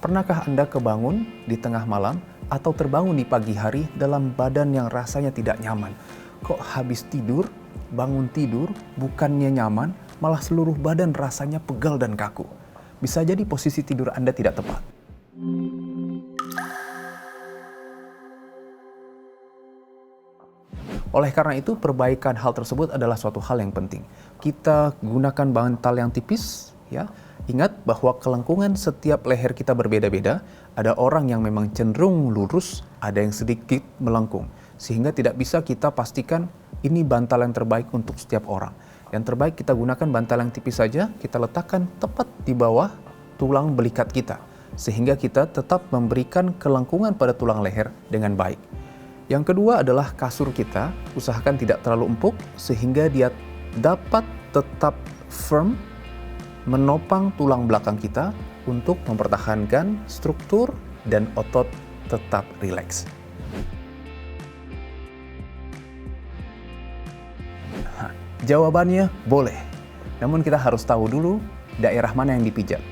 Pernahkah Anda kebangun di tengah malam atau terbangun di pagi hari dalam badan yang rasanya tidak nyaman? Kok habis tidur, bangun tidur, bukannya nyaman, malah seluruh badan rasanya pegal dan kaku. Bisa jadi posisi tidur Anda tidak tepat. Oleh karena itu, perbaikan hal tersebut adalah suatu hal yang penting. Kita gunakan bantal yang tipis, ya. Ingat bahwa kelengkungan setiap leher kita berbeda-beda. Ada orang yang memang cenderung lurus, ada yang sedikit melengkung. Sehingga tidak bisa kita pastikan ini bantal yang terbaik untuk setiap orang. Yang terbaik kita gunakan bantal yang tipis saja, kita letakkan tepat di bawah tulang belikat kita. Sehingga kita tetap memberikan kelengkungan pada tulang leher dengan baik. Yang kedua adalah kasur kita, usahakan tidak terlalu empuk sehingga dia dapat tetap firm menopang tulang belakang kita untuk mempertahankan struktur dan otot tetap rileks. Jawabannya boleh, namun kita harus tahu dulu daerah mana yang dipijat.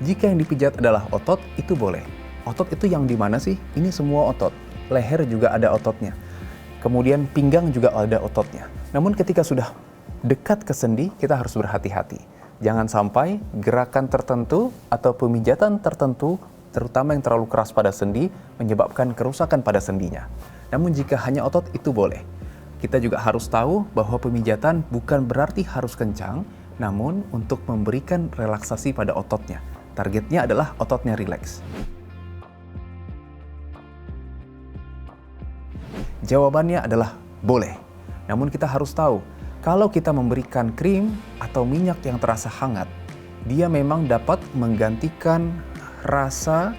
Jika yang dipijat adalah otot, itu boleh. Otot itu yang di mana sih? Ini semua otot. Leher juga ada ototnya. Kemudian pinggang juga ada ototnya. Namun ketika sudah dekat ke sendi, kita harus berhati-hati. Jangan sampai gerakan tertentu atau pemijatan tertentu, terutama yang terlalu keras pada sendi, menyebabkan kerusakan pada sendinya. Namun jika hanya otot, itu boleh. Kita juga harus tahu bahwa pemijatan bukan berarti harus kencang, namun untuk memberikan relaksasi pada ototnya. Targetnya adalah ototnya rileks. Jawabannya adalah boleh. Namun kita harus tahu, kalau kita memberikan krim atau minyak yang terasa hangat, dia memang dapat menggantikan rasa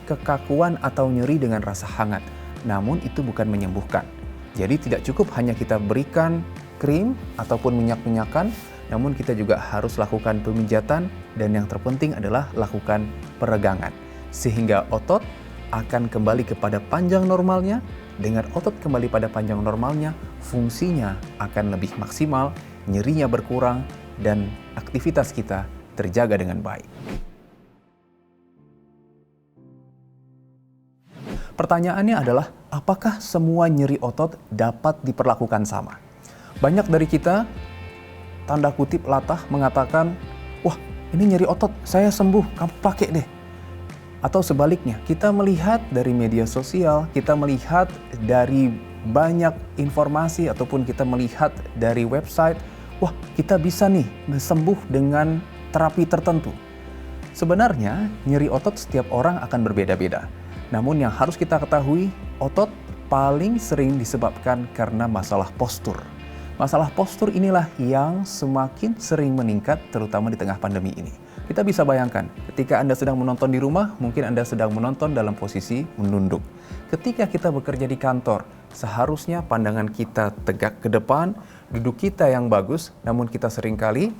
kekakuan atau nyeri dengan rasa hangat. Namun itu bukan menyembuhkan. Jadi tidak cukup hanya kita berikan krim ataupun minyak-minyakan, namun kita juga harus lakukan pemijatan dan yang terpenting adalah lakukan peregangan. Sehingga otot akan kembali kepada panjang normalnya. Dengan otot kembali pada panjang normalnya, fungsinya akan lebih maksimal, nyerinya berkurang, dan aktivitas kita terjaga dengan baik. Pertanyaannya adalah, apakah semua nyeri otot dapat diperlakukan sama? Banyak dari kita, tanda kutip latah, mengatakan, wah ini nyeri otot, saya sembuh, kamu pakai deh. Atau sebaliknya, kita melihat dari media sosial, kita melihat dari banyak informasi ataupun kita melihat dari website, wah kita bisa nih sembuh dengan terapi tertentu. Sebenarnya nyeri otot setiap orang akan berbeda-beda. Namun yang harus kita ketahui, otot paling sering disebabkan karena masalah postur. Masalah postur inilah yang semakin sering meningkat terutama di tengah pandemi ini. Kita bisa bayangkan, ketika Anda sedang menonton di rumah, mungkin Anda sedang menonton dalam posisi menunduk. Ketika kita bekerja di kantor, seharusnya pandangan kita tegak ke depan, duduk kita yang bagus, namun kita seringkali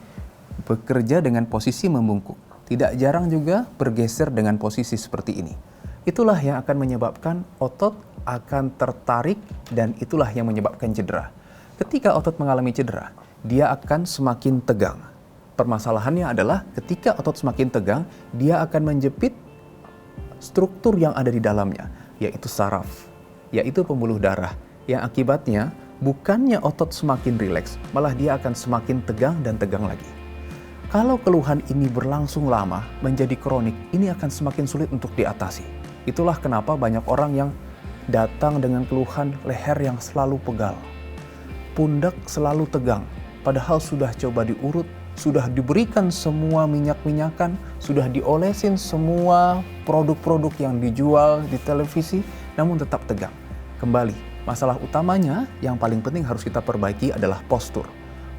bekerja dengan posisi membungkuk. Tidak jarang juga bergeser dengan posisi seperti ini. Itulah yang akan menyebabkan otot akan tertarik dan itulah yang menyebabkan cedera. Ketika otot mengalami cedera, dia akan semakin tegang. Permasalahannya adalah ketika otot semakin tegang, dia akan menjepit struktur yang ada di dalamnya, yaitu saraf, yaitu pembuluh darah, yang akibatnya bukannya otot semakin rileks, malah dia akan semakin tegang dan tegang lagi. Kalau keluhan ini berlangsung lama, menjadi kronik, ini akan semakin sulit untuk diatasi. Itulah kenapa banyak orang yang datang dengan keluhan leher yang selalu pegal, pundak selalu tegang, padahal sudah coba diurut, sudah diberikan semua minyak-minyakan, sudah diolesin semua produk-produk yang dijual di televisi, namun tetap tegang. Kembali, masalah utamanya yang paling penting harus kita perbaiki adalah postur.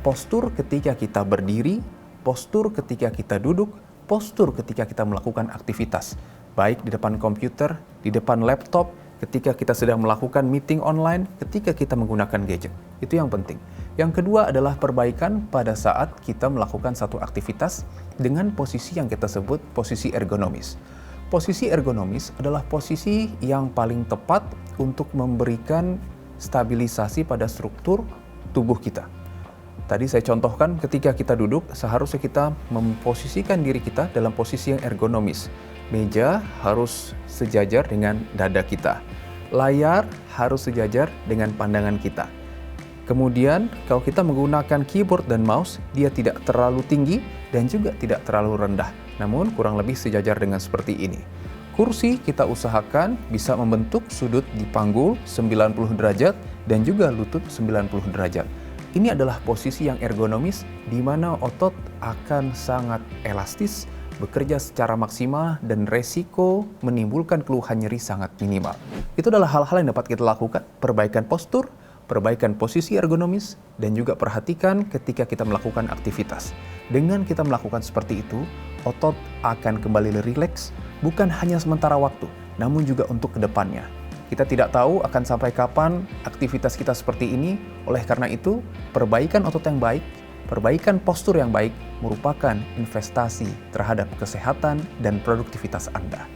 Postur ketika kita berdiri, postur ketika kita duduk, postur ketika kita melakukan aktivitas, baik di depan komputer, di depan laptop, ketika kita sedang melakukan meeting online, ketika kita menggunakan gadget. Itu yang penting. Yang kedua adalah perbaikan pada saat kita melakukan satu aktivitas dengan posisi yang kita sebut posisi ergonomis. Posisi ergonomis adalah posisi yang paling tepat untuk memberikan stabilisasi pada struktur tubuh kita. Tadi saya contohkan ketika kita duduk, seharusnya kita memposisikan diri kita dalam posisi yang ergonomis. Meja harus sejajar dengan dada kita. Layar harus sejajar dengan pandangan kita. Kemudian, kalau kita menggunakan keyboard dan mouse, dia tidak terlalu tinggi dan juga tidak terlalu rendah. Namun, kurang lebih sejajar dengan seperti ini. Kursi kita usahakan bisa membentuk sudut di panggul 90 derajat dan juga lutut 90 derajat. Ini adalah posisi yang ergonomis di mana otot akan sangat elastis, bekerja secara maksimal, dan resiko menimbulkan keluhan nyeri sangat minimal. Itu adalah hal-hal yang dapat kita lakukan, perbaikan postur, perbaikan posisi ergonomis, dan juga perhatikan ketika kita melakukan aktivitas. Dengan kita melakukan seperti itu, otot akan kembali rileks, bukan hanya sementara waktu, namun juga untuk kedepannya. Kita tidak tahu akan sampai kapan aktivitas kita seperti ini, oleh karena itu, perbaikan otot yang baik, perbaikan postur yang baik merupakan investasi terhadap kesehatan dan produktivitas Anda.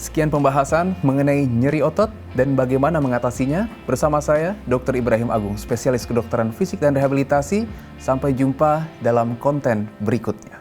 Sekian pembahasan mengenai nyeri otot dan bagaimana mengatasinya bersama saya, Dr. Ibrahim Agung, spesialis kedokteran fisik dan rehabilitasi. Sampai jumpa dalam konten berikutnya.